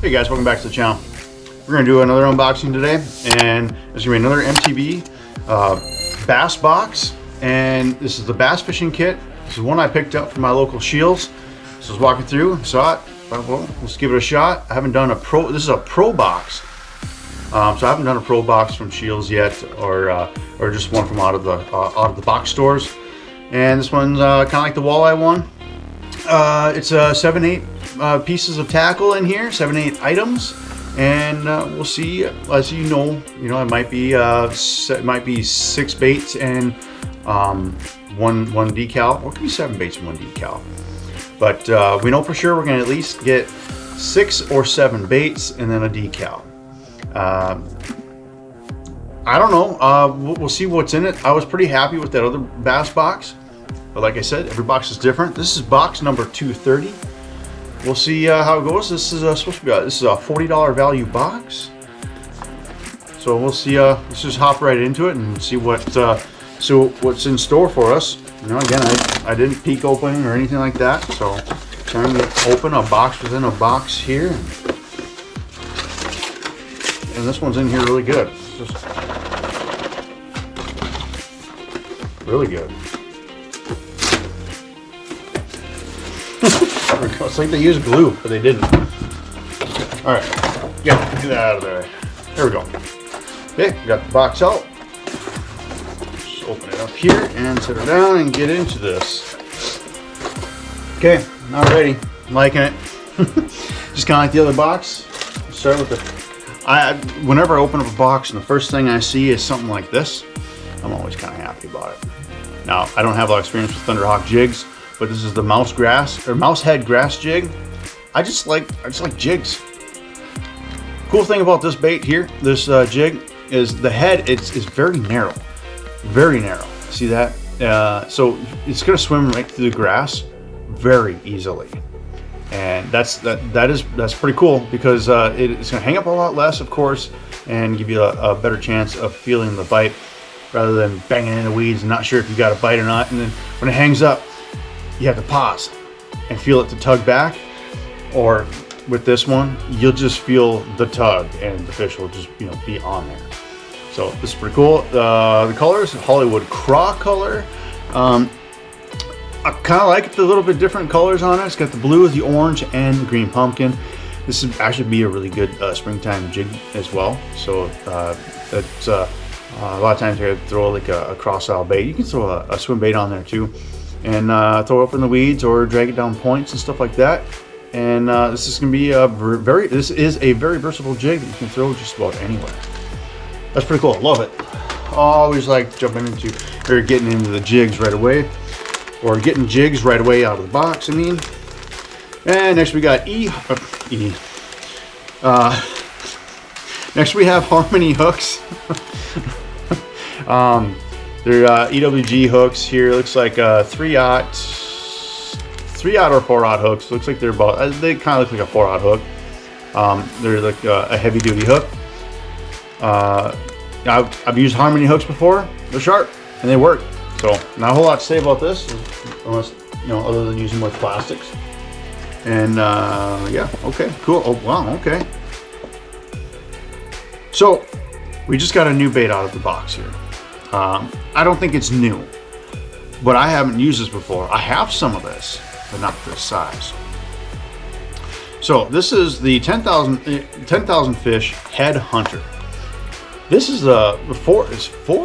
Hey guys, welcome back to the channel. We're going to do another unboxing today, and there's going to be another MTB bass box, and this is the bass fishing kit. This is one I picked up from my local Scheels. So I was walking through, saw it, thought, well, let's give it a shot. I haven't done a pro, this is a pro box. So I haven't done a pro box from Scheels yet, or just one from out of the box stores. And this one's kind of like the walleye one. It's 7-8 pieces of tackle in here, 7-8 items, and we'll see. As you know, it might be 6 baits and one decal, or it could be 7 baits and 1 decal. But we know for sure we're going to at least get 6 or 7 baits and then a decal. I don't know. We'll see what's in it. I was pretty happy with that other bass box, but like I said, every box is different. This is box number 230. We'll see how it goes. This is supposed to be this is a $40 value box. So we'll see. Let's just hop right into it and see what's in store for us. Again, I didn't peek opening or anything like that. So trying to open a box within a box here. And this one's in here really good. Just really good. It's like they used glue, but they didn't. All right, yeah, get that out of there. There we go. Okay, we got the box out. Just open it up here and set it down and get into this. Okay, alrighty, I'm liking it. Just kind of like the other box. Let's start with the. Whenever I open up a box and the first thing I see is something like this, I'm always kind of happy about it. Now, I don't have a lot of experience with Thunderhawk jigs, but this is the mouse head grass jig. I just like jigs. Cool thing about this bait here, this jig, is the head. It's very narrow, very narrow. See that? So it's gonna swim right through the grass very easily. And that's pretty cool because it's going to hang up a lot less, of course, and give you a better chance of feeling the bite rather than banging in the weeds and not sure if you got a bite or not. And then when it hangs up, you have to pause and feel it to tug back. Or with this one, you'll just feel the tug and the fish will just be on there. So this is pretty cool. The colors, Hollywood Craw color. I kind of like the little bit different colors on it. It's got the blue, the orange, and the green pumpkin. This would actually be a really good springtime jig as well. So it's a lot of times I throw like a cross-style bait. You can throw a swim bait on there too, and throw it up in the weeds or drag it down points and stuff like that. And this is going to be this is a very versatile jig that you can throw just about anywhere. That's pretty cool. Love it. I always like jumping into or getting into the jigs right away. Or getting jigs right away out of the box, I mean. And next we got next we have Harmony hooks. They're EWG hooks here. Looks like 3/0 or 4/0 hooks. Looks like they kind of look like a 4/0 hook. They're like a heavy duty hook. I've used Harmony hooks before. They're sharp and they work. So not a whole lot to say about this, unless other than using more plastics. And yeah, okay, cool. Oh wow, okay. So we just got a new bait out of the box here. I don't think it's new, but I haven't used this before. I have some of this, but not this size. So this is the 10,000 fish head hunter. This is a 4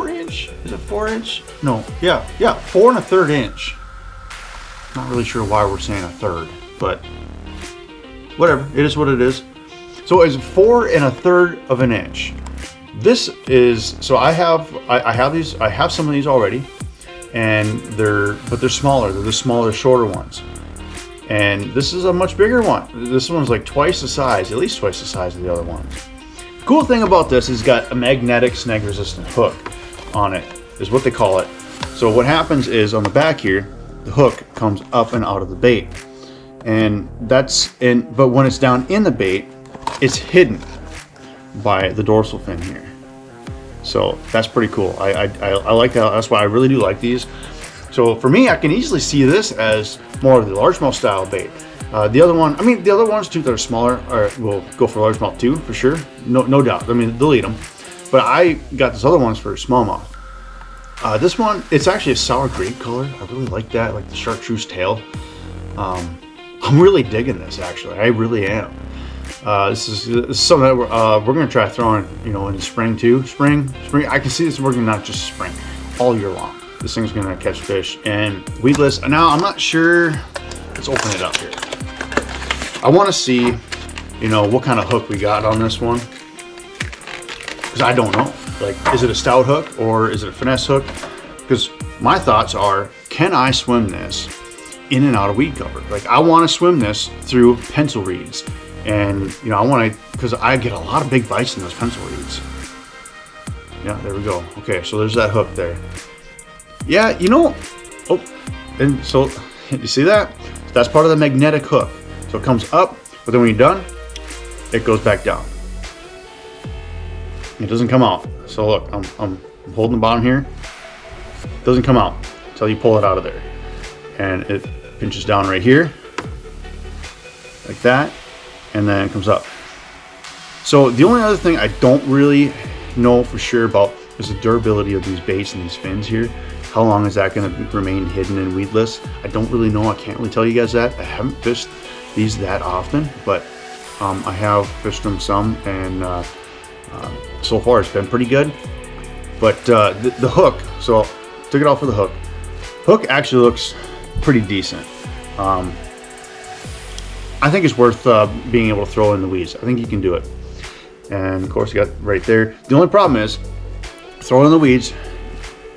inch. Is it 4 inch? No, yeah, 4 1/3 inch. Not really sure why we're saying a third, but whatever. It is what it is. So it's 4 1/3 of an inch. This is so I have these. I have some of these already, and they're smaller. They're the smaller, shorter ones. And this is a much bigger one. This one's like twice the size, at least twice the size of the other ones. The cool thing about this is it's got a magnetic snag resistant hook on it, is what they call it. So what happens is on the back here, the hook comes up and out of the bait. And but when it's down in the bait, it's hidden by the dorsal fin here. So that's pretty cool. I like that. That's why I really do like these. So for me, I can easily see this as more of the largemouth style bait. The other one, I mean, the other ones too that are smaller will go for largemouth too, for sure. No doubt. I mean, they'll eat them. But I got this other ones for smallmouth. This one, it's actually a sour grape color. I really like that, like the chartreuse tail. I'm really digging this, actually. I really am. This is something that we're going to try throwing, you know, in the spring too. Spring. I can see this working not just spring, all year long. This thing's going to catch fish and weedless. Now, I'm not sure. Let's open it up here. I want to see, you know, what kind of hook we got on this one. Because I don't know. Like, is it a stout hook or is it a finesse hook? Because my thoughts are, can I swim this in and out of weed cover? Like, I want to swim this through pencil reeds. And, you know, I want to, because I get a lot of big bites in those pencil reeds. Yeah, there we go. Okay, so there's that hook there. Yeah, you know, oh, and so, you see that? That's part of the magnetic hook. So it comes up, but then when you're done, it goes back down. It doesn't come out. So look, I'm holding the bottom here. It doesn't come out until you pull it out of there. And it pinches down right here, like that, and then it comes up. So the only other thing I don't really know for sure about is the durability of these baits and these fins here. How long is that going to remain hidden and weedless? I don't really know. I can't really tell you guys that. I haven't fished these that often, but I have fished them some, and so far it's been pretty good. But the hook, so took it off for the hook. Hook actually looks pretty decent. I think it's worth being able to throw in the weeds. I think you can do it. And of course you got right there. The only problem is, throw it in the weeds,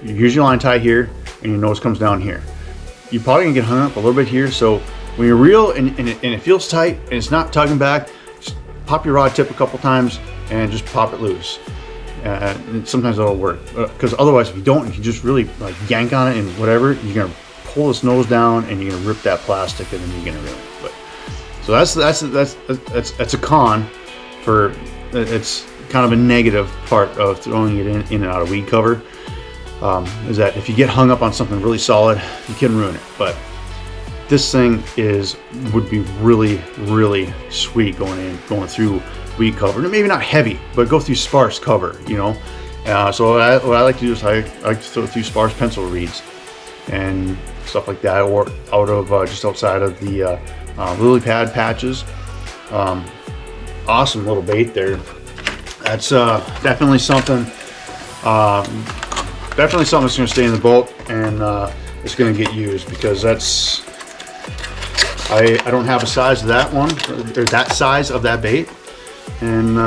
you use your line tie here, and your nose comes down here. You're probably gonna get hung up a little bit here, so when you're reel and it feels tight and it's not tugging back, just pop your rod tip a couple times and just pop it loose. And sometimes it'll work, because otherwise if you don't, if you just really like yank on it and whatever, you're gonna pull this nose down and you're gonna rip that plastic and then you're gonna ruin it. But so that's a con for, it's kind of a negative part of throwing it in and out of weed cover. Is that if you get hung up on something really solid, you can ruin it. But this thing would be really sweet going through weed cover. Maybe not heavy, but go through sparse cover, you know. So what I like to do is I like to throw through sparse pencil reeds and stuff like that, or out of just outside of the lily pad patches. Awesome little bait there. That's definitely something. Definitely something that's going to stay in the boat, and it's going to get used, because that's, I don't have a size of that one, or that size of that bait, and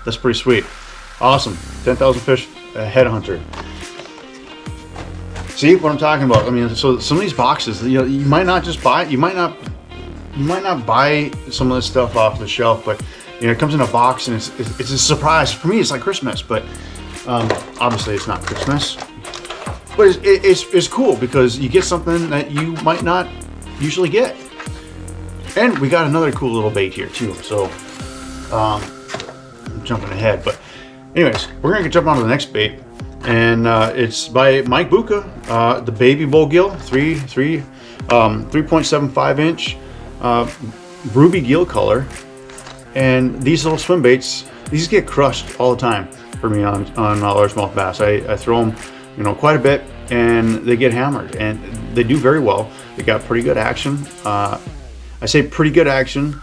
that's pretty sweet. Awesome. 10,000 fish headhunter. See what I'm talking about? I mean, so some of these boxes, you know, you might not just buy, you might not buy some of this stuff off the shelf, but you know, it comes in a box and it's a surprise. For me, it's like Christmas, but obviously it's not Christmas, but it's cool because you get something that you might not usually get. And we got another cool little bait here too. So I'm jumping ahead, but anyways, we're gonna jump on to the next bait, and it's by Mike Bucca, the baby bull gill, 3.75 inch ruby gill color. And these little swim baits, these get crushed all the time for me on largemouth bass. I throw them, you know, quite a bit, and they get hammered, and they do very well. They got pretty good action. I say pretty good action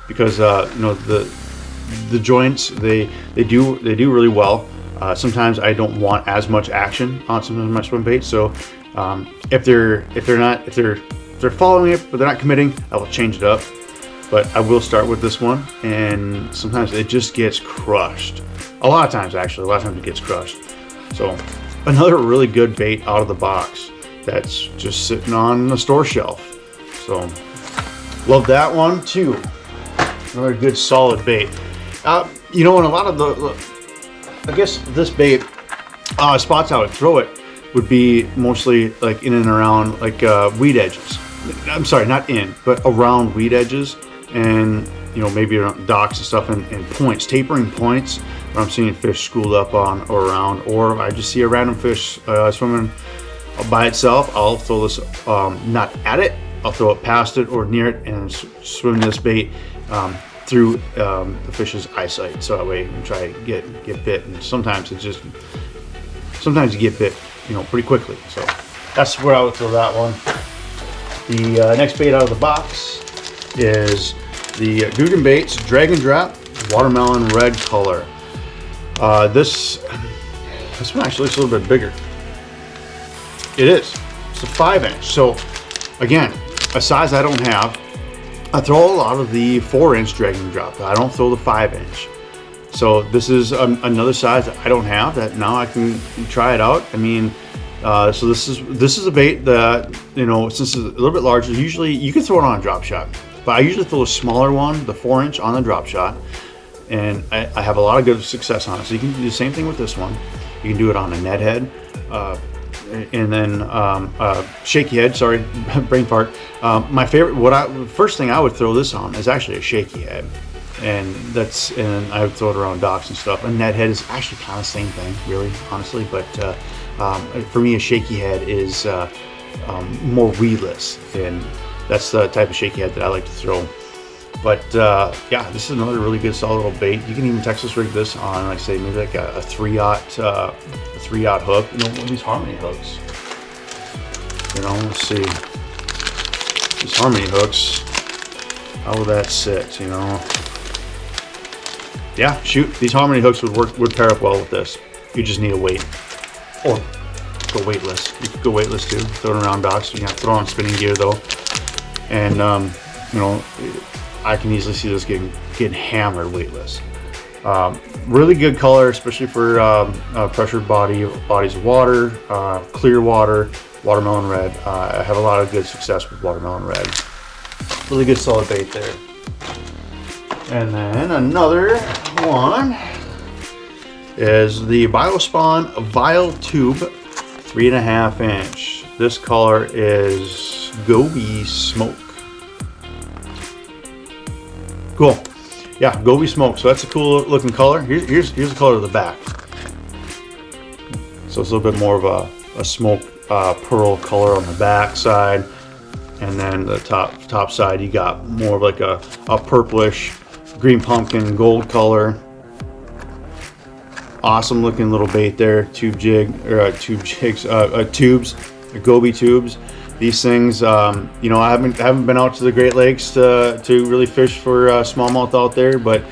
because you know, the joints, they do really well. Sometimes I don't want as much action on some of my swim baits, so if they're following it but they're not committing, I will change it up. But I will start with this one, and sometimes it just gets crushed. A lot of times, actually, it gets crushed. So another really good bait out of the box that's just sitting on the store shelf. So love that one too. Another good solid bait. You know, and a lot of I guess this bait, spots I would throw it would be mostly like in and around like weed edges. I'm sorry, not in, but around weed edges. And you know, maybe around docks and stuff, and points, tapering points where I'm seeing fish schooled up on or around, or I just see a random fish swimming by itself, I'll throw this not at it, I'll throw it past it or near it and swim this bait through the fish's eyesight, so that way you can try to get bit. And sometimes you get bit, you know, pretty quickly. So that's where I would throw that one. The next bait out of the box is the Googan Baits Drag and Drop Watermelon Red color. This one actually looks a little bit bigger. It is. It's a 5-inch. So again, a size I don't have. I throw a lot of the 4-inch drag and drop. I don't throw the 5-inch. So this is another size that I don't have that now I can try it out. I mean, so this is a bait that, you know, since it's a little bit larger, usually you can throw it on a drop shot, but I usually throw a smaller one, the 4-inch, on the drop shot, and I have a lot of good success on it. So you can do the same thing with this one. You can do it on a net head, and then shaky head. Sorry, brain fart. My favorite, first thing I would throw this on is actually a shaky head, and I would throw it around docks and stuff. A net head is actually kind of the same thing, really, honestly. But for me, a shaky head is more weedless, and that's the type of shaky head that I like to throw. But yeah, this is another really good solid little bait. You can even Texas rig this on, like say, maybe like a 3/0 hook. You know, one of these Harmony hooks. You know, let's see. These Harmony hooks, how would that sit? You know, yeah, shoot, these Harmony hooks would pair up well with this. You just need a weight, or go weightless. You could go weightless too. Throw it around docks. You have to throw on spinning gear though, and you know, I can easily see this getting hammered weightless. Really good color, especially for pressured bodies of water, clear water, watermelon red. I have a lot of good success with watermelon red. Really good solid bait there. And then another one is the Biospawn Vial Tube 3.5 inch. This color is Gobi Smoke. Cool. Yeah, Gobi Smoke. So that's a cool looking color. Here's the color of the back. So it's a little bit more of a smoke pearl color on the back side, and then the top side you got more of like a purplish green pumpkin gold color. Awesome looking little bait there. Tubes, Gobi tubes. These things, you know, I haven't been out to the Great Lakes to really fish for smallmouth out there, but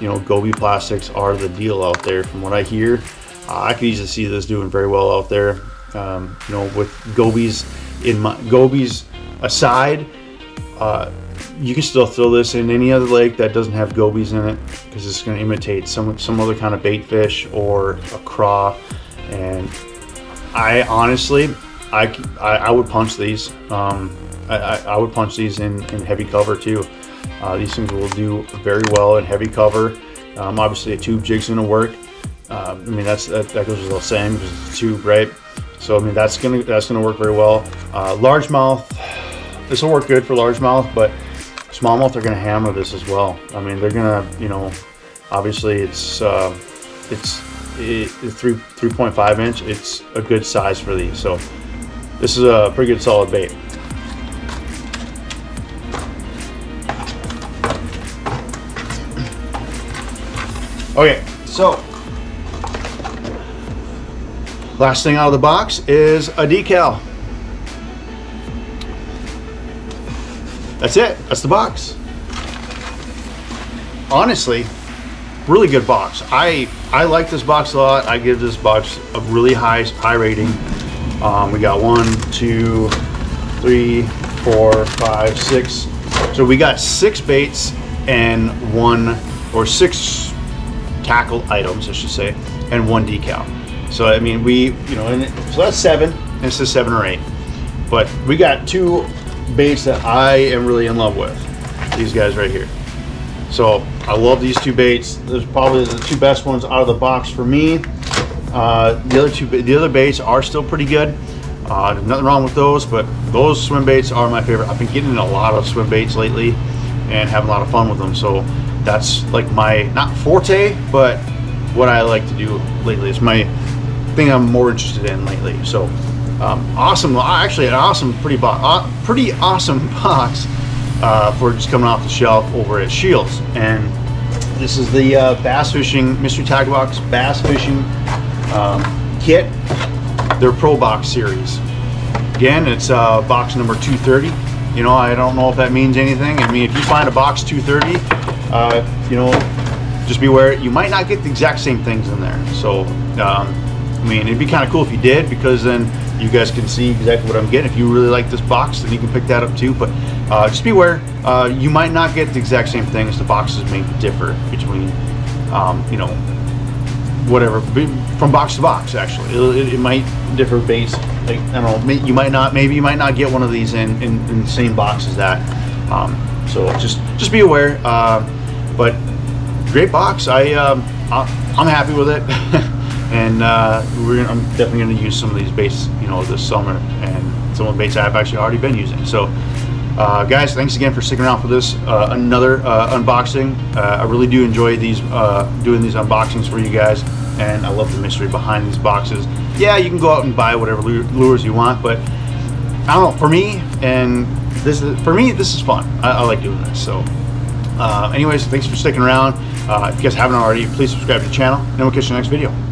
you know, Gobi plastics are the deal out there from what I hear. I could easily see this doing very well out there. You know, with Gobies aside, you can still throw this in any other lake that doesn't have gobies in it, because it's going to imitate some other kind of bait fish or a craw. And I honestly, I would punch these. I would punch these in heavy cover too. These things will do very well in heavy cover. Obviously, a tube jig's going to work. I mean, that goes without saying because it's a tube, right? So I mean, that's gonna work very well. Largemouth, this will work good for largemouth, but smallmouth are gonna hammer this as well. I mean, they're gonna, you know, obviously it's 3.5 inch. It's a good size for these. So this is a pretty good solid bait. Okay, so last thing out of the box is a decal. That's it. That's the box. Honestly, really good box. I like this box a lot. I give this box a really high rating. We got 1, 2, 3, 4, 5, 6. So we got 6 baits and 6 tackle items, I should say, and 1 decal. So I mean, so that's 7. This is 7 or 8. But we got 2 baits that I am really in love with. These guys right here. So I love these 2 baits. There's probably the 2 best ones out of the box for me. The other baits are still pretty good. There's nothing wrong with those, but those swim baits are my favorite. I've been getting in a lot of swim baits lately and having a lot of fun with them. So that's like my, not forte, but what I like to do lately. It's my thing I'm more interested in lately. So Awesome, actually an awesome, pretty awesome box for just coming off the shelf over at Scheels. And this is the bass fishing mystery tag box bass fishing kit, their Pro Box series. Again, it's box number 230. You know, I don't know if that means anything. I mean, if you find a box 230, you know, just be aware you might not get the exact same things in there. So I mean, it'd be kind of cool if you did, because then you guys can see exactly what I'm getting. If you really like this box, then you can pick that up too. But just be aware, you might not get the exact same things. The boxes may differ between, you know, whatever, from box to box. Actually, it might differ based, like, I don't know, you might not, maybe you might not get one of these in the same box as that. So just be aware. But great box. I'm happy with it. And I'm definitely going to use some of these baits, you know, this summer, and some of the baits I've actually already been using. So, guys, thanks again for sticking around for this another unboxing. I really do enjoy these doing these unboxings for you guys, and I love the mystery behind these boxes. Yeah, you can go out and buy whatever lures you want, but I don't know. For me, this is fun. I like doing this. So, anyways, thanks for sticking around. If you guys haven't already, please subscribe to the channel, and we'll catch you in the next video.